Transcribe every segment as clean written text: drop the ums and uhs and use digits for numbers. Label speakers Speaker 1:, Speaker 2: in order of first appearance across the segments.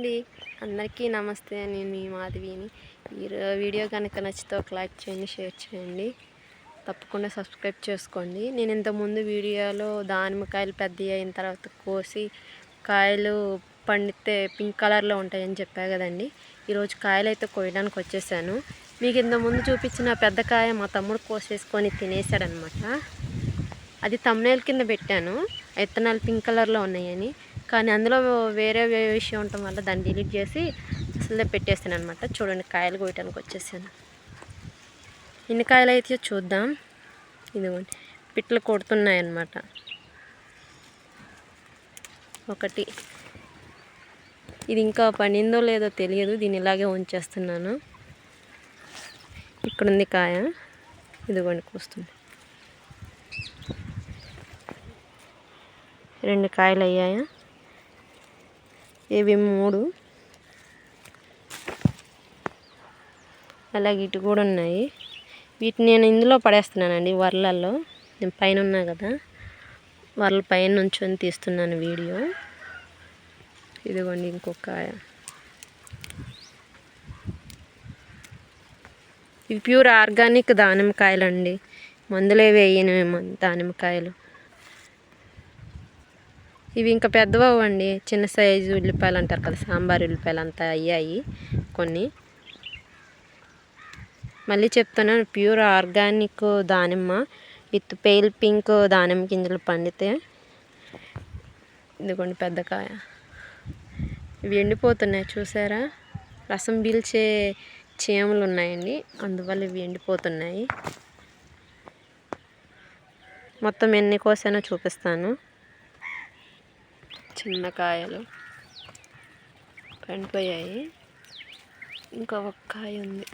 Speaker 1: అండి, అందరికీ నమస్తే. నేను మీ మాధవిని. ఈ వీడియో కనుక నచ్చితే ఒక లైక్ చేయండి, షేర్ చేయండి, తప్పకుండా సబ్స్క్రైబ్ చేసుకోండి. నేను ఇంతకుముందు వీడియోలో దానిమ్మకాయలు పెద్ద అయిన తర్వాత కోసి కాయలు పండితే పింక్ కలర్లో ఉంటాయని చెప్పా కదండి. ఈరోజు కాయలు అయితే కోయడానికి వచ్చేసాను. మీకు ఇంతకుముందు చూపించిన పెద్ద కాయ మా తమ్ముడు కోసేసుకొని తినేసాడనమాట. అది థంబ్నెయిల్ కింద పెట్టాను, విత్తనాలు పింక్ కలర్లో ఉన్నాయని. కానీ అందులో వేరే విషయం ఉండటం వల్ల దాన్ని డిలీట్ చేసి అసలే పెట్టేస్తాను అనమాట. చూడండి, కాయలు కోయటానికి వచ్చేసాను. ఎన్ని కాయలు అయితే చూద్దాం. ఇదిగోండి, పిట్టలు కొడుతున్నాయన్నమాట. ఒకటి, ఇది ఇంకా పండిందో లేదో తెలియదు, దీన్ని ఇలాగే ఉంచేస్తున్నాను. ఇక్కడ ఉంది కాయ, ఇదిగోండి కోస్తుంది. 2 కాయలు అయ్యాయా, ఇవి 3, అలాగే ఇటు కూడా ఉన్నాయి. వీటిని నేను ఇందులో పడేస్తున్నానండి, వర్లల్లో. నేను పైన ఉన్నా కదా, వర్ల పైన నుంచొని తీస్తున్నాను వీడియో. ఇదిగోండి ఇంకొక కాయ. ఇవి ప్యూర్ ఆర్గానిక్ దానిమ్మకాయలు అండి, మందులే వేయను దానిమ్మకాయలు. ఇవి ఇంకా పెద్దవండి, చిన్న సైజు ఉల్లిపాయలు అంటారు కదా, సాంబార్ ఉల్లిపాయలు అంతా అయ్యాయి కొన్ని. మళ్ళీ చెప్తున్నాను, ప్యూర్ ఆర్గానిక్ దానిమ్మ విత్ పేల్ పింక్ దానిమ్మ గింజలు పండితే. ఇదిగోండి పెద్ద కాయ. ఇవి ఎండిపోతున్నాయి చూసారా, రసం పీల్చే చీమలు ఉన్నాయండి, అందువల్ల ఇవి ఎండిపోతున్నాయి. మొత్తం ఎన్ని కోసానో చూపిస్తాను. చిన్న కాయలు పండిపోయాయి, ఇంకా ఒక కాయ ఉంది.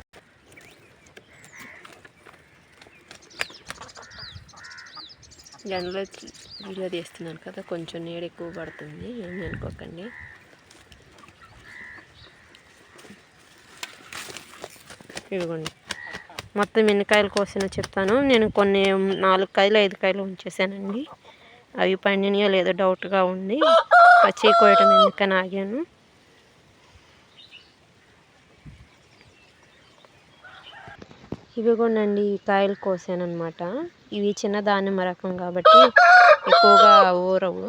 Speaker 1: ఎండలో వీడియో తీస్తున్నాను కదా, కొంచెం నీడ ఎక్కువ పడుతుంది, ఏమి అనుకోకండి. ఇదిగోండి, మొత్తం ఎన్ని కాయలు కోసినా చెప్తాను. నేను కొన్ని 4 కాయలు 5 కాయలు ఉంచేసానండి. అవి పండినయో లేదో డౌట్గా ఉంది, పచ్చి కోయటం ఎందుకని ఆగాను. ఇవి కూడా అండి, ఈ కాయలు కోసాను అనమాట. ఇవి చిన్న దానిమ్మ రకం కాబట్టి ఎక్కువగా ఊరవు.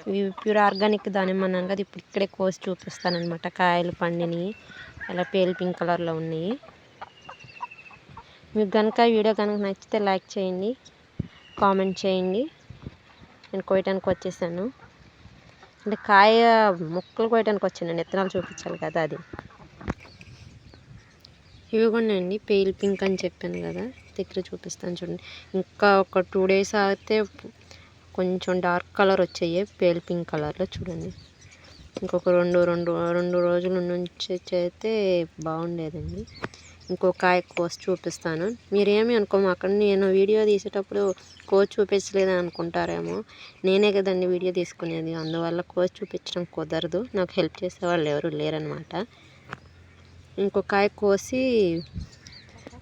Speaker 1: ఇవి ప్యూర్ ఆర్గానిక్ దానిమ్మ అన్నాను కదా, ఇప్పుడు ఇక్కడే కోసి చూపిస్తానమాట. కాయలు పండినవి, అలా పేల్ పింక్ కలర్లో ఉన్నాయి. మీకు కనుక వీడియో కనుక నచ్చితే లైక్ చేయండి, కామెంట్ చేయండి. నేను కోయటానికి వచ్చేసాను, అంటే కాయ ముక్కలు కోయటానికి వచ్చానండి, విత్తనాలు చూపించాలి కదా అది. ఇవి కూడా అండి పేల్ పింక్ అని చెప్పాను కదా, దగ్గర చూపిస్తాను చూడండి. ఇంకా ఒక 2 days ఆగితే కొంచెం డార్క్ కలర్ వచ్చాయి, పేల్ పింక్ కలర్లో. చూడండి, ఇంకొక రెండు రోజుల నుంచి అయితే బాగుండేదండి. ఇంకొక కాయ కోసి చూపిస్తాను. మీరేమి అనుకోమాకండి, నేను వీడియో తీసేటప్పుడు కోసి చూపించలేదని అనుకుంటారేమో. నేనే కదండి వీడియో తీసుకునేది, అందువల్ల కోసి చూపించడం కుదరదు, నాకు హెల్ప్ చేసేవాళ్ళు ఎవరు లేరనమాట. ఇంకొక కాయ కోసి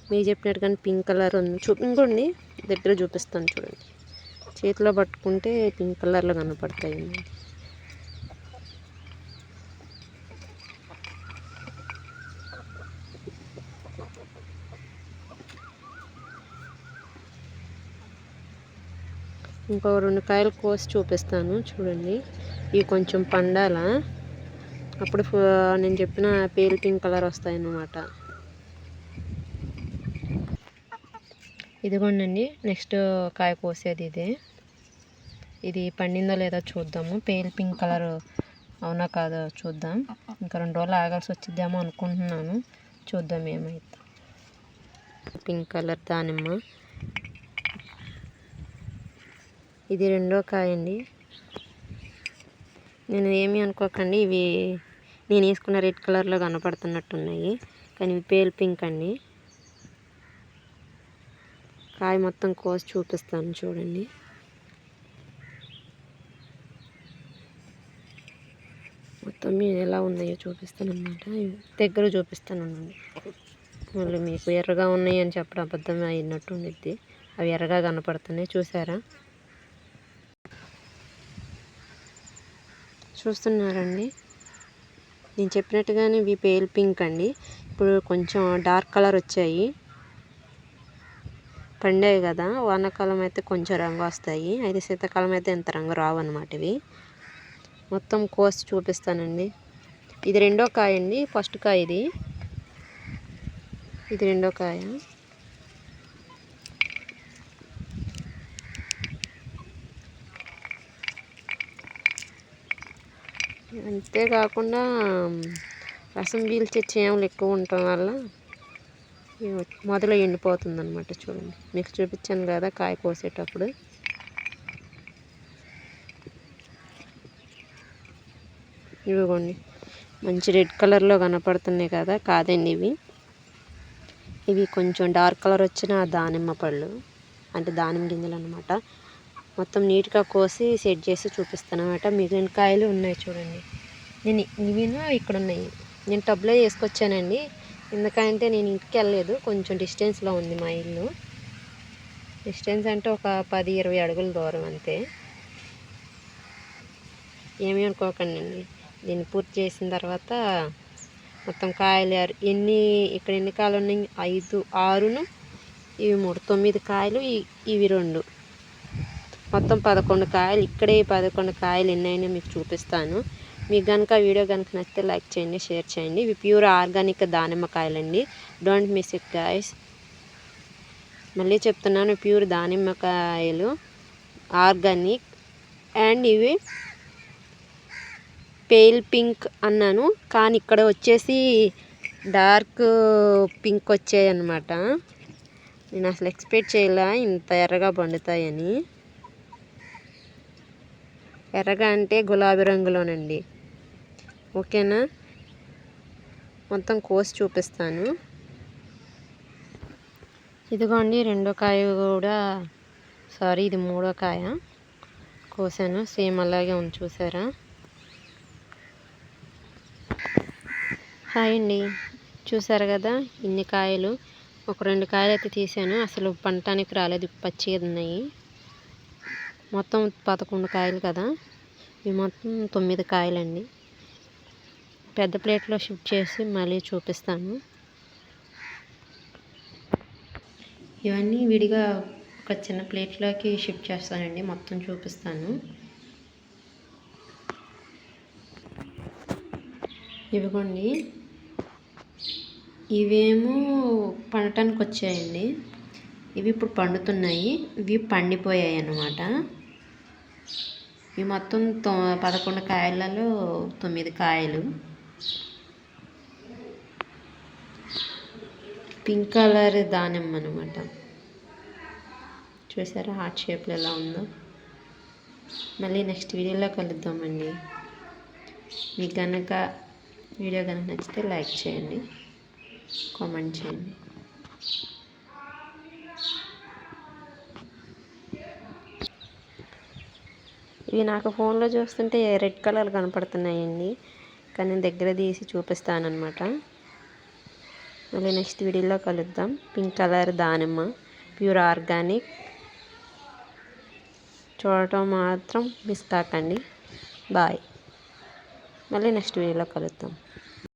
Speaker 1: మీకు చెప్పినట్టుగానే పింక్ కలర్ ఉంది, ఇంకోండి దగ్గర చూపిస్తాను చూడండి. చేతిలో పట్టుకుంటే పింక్ కలర్లో కనపడతాయండి. ఇంకో 2 కాయలు కోసి చూపిస్తాను చూడండి. ఇవి కొంచెం పండాలా, అప్పుడు నేను చెప్పిన పేల్ పింక్ కలర్ వస్తాయన్నమాట. ఇదిగోండి, నెక్స్ట్ కాయ కోసేది ఇదే. ఇది పండిందో లేదో చూద్దాము, పేల్ పింక్ కలర్ అవునా కాదో చూద్దాం. ఇంకా 2 రోజులు ఆగాల్సి వచ్చిద్దామో అనుకుంటున్నాను, చూద్దాం ఏమైతే. పింక్ కలర్ దానిమ్మ, ఇది 2వ కాయ అండి. నేను ఏమీ అనుకోకండి, ఇవి నేను వేసుకున్న రెడ్ కలర్లో కనపడుతున్నట్టున్నాయి, కానీ ఇవి పేల్ పింక్ అండి. కాయ మొత్తం కోసి చూపిస్తాను చూడండి. మొత్తం మీరు ఎలా ఉన్నాయో చూపిస్తాను అన్నమాట, దగ్గర చూపిస్తాను. మళ్ళీ మీకు ఎర్రగా ఉన్నాయి అని చెప్పడం అబద్ధం అయినట్టు ఉండిద్ది. అవి ఎర్రగా కనపడుతున్నాయి చూసారా, చూస్తున్నారండి. నేను చెప్పినట్టుగానే ఇవి పేల్ పింక్ అండి. ఇప్పుడు కొంచెం డార్క్ కలర్ వచ్చాయి. పండాయి కదా, వానాకాలం అయితే కొంచెం రంగు వస్తాయి, అయితే శీతాకాలం అయితే ఇంత రంగు రావు అన్నమాట. ఇవి మొత్తం కోసి చూపిస్తానండి. ఇది రెండో కాయ అండి, ఫస్ట్ కాయ ఇది రెండో కాయ. అంతేకాకుండా రసం పీల్చే చీమలు ఎక్కువ ఉండటం వల్ల మొదలు ఎండిపోతుంది అనమాట. చూడండి, మీకు చూపించాను కదా కాయ కోసేటప్పుడు. ఇవిగోండి, మంచి రెడ్ కలర్లో కనపడుతున్నాయి కదా, కాదండి ఇవి కొంచెం డార్క్ కలర్ వచ్చిన దానిమ్మ పళ్ళు, అంటే దానిమ్మ గింజలు అనమాట. మొత్తం నీట్గా కోసి సెట్ చేసి చూపిస్తాను అనమాట. మిగిలిన కాయలు ఉన్నాయి చూడండి. ఇవిను ఇక్కడ ఉన్నాయి. నేను టబ్లో వేసుకొచ్చానండి, ఎందుకంటే నేను ఇంటికి వెళ్ళలేదు, కొంచెం డిస్టెన్స్లో ఉంది మా ఇల్లు. డిస్టెన్స్ అంటే ఒక 10-20 అడుగుల దూరం అంతే. ఏమీ అనుకోకండి. దీన్ని పూర్తి చేసిన తర్వాత మొత్తం కాయలు ఇక్కడ ఎన్ని కాయలు ఉన్నాయి? 5, 6, ఇవి 3, 9 కాయలు, ఇవి 2, మొత్తం 11 కాయలు. ఇక్కడే 11 కాయలు ఎన్నైనా మీకు చూపిస్తాను. మీకు కనుక వీడియో కనుక నచ్చితే లైక్ చేయండి, షేర్ చేయండి. ఇవి ప్యూర్ ఆర్గానిక్ దానిమ్మకాయలండి, డోంట్ మిస్ ఇట్ గైస్. మళ్ళీ చెప్తున్నాను, ప్యూర్ దానిమ్మకాయలు, ఆర్గానిక్. అండ్ ఇవి పేల్ పింక్ అన్నాను, కానీ ఇక్కడ వచ్చేసి డార్క్ పింక్ వచ్చాయి అన్నమాట. నేను అసలు ఎక్స్పెక్ట్ చేయలే ఇంత ఎర్రగా పండుతాయని. ఎర్రగా అంటే గులాబీ రంగులోనండి. ఓకేనా, మొత్తం కోసి చూపిస్తాను. ఇదిగోండి రెండో కాయ కూడా, సారీ ఇది మూడో కాయ కోసాను. సేమ్ అలాగే ఉంది, చూసారా? హాయ్ అండి, చూసారు కదా ఇన్ని కాయలు. ఒక 2 కాయలు అయితే తీసాను, అసలు పండటానికి రాలేదు, పచ్చిగా ఉన్నాయి. మొత్తం 11 కాయలు కదా, ఇవి మొత్తం 9 కాయలండి. పెద్ద ప్లేట్లో షిఫ్ట్ చేసి మళ్ళీ చూపిస్తాను. ఇవన్నీ విడిగా ఒక చిన్న ప్లేట్లోకి షిఫ్ట్ చేస్తానండి, మొత్తం చూపిస్తాను. ఇవిగోండి, ఇవేమో పండటానికి వచ్చాయండి. ఇవి ఇప్పుడు పండుతున్నాయి, ఇవి పండిపోయాయి అన్నమాట. ఇవి మొత్తం 11 కాయలలో 9 కాయలు. పింక్ కలర్ దానిమ్మ అనమాట. చూసారా హార్ట్ షేప్లో ఎలా ఉందో? మళ్ళీ నెక్స్ట్ వీడియోలో కలుద్దామండి. మీకు కనుక వీడియో కనుక నచ్చితే లైక్ చేయండి, కామెంట్ చేయండి. ఇవి నాకు ఫోన్లో చూస్తుంటే రెడ్ కలర్ కనపడుతున్నాయండి, కానీ దగ్గర తీసి చూపిస్తానమాట. మళ్ళీ నెక్స్ట్ వీడియోలో కలుద్దాం. పింక్ కలర్ దానిమ్మ, ప్యూర్ ఆర్గానిక్. చూడటం మాత్రం మిస్ కాకండి. బాయ్, మళ్ళీ నెక్స్ట్ వీడియోలో కలుద్దాం.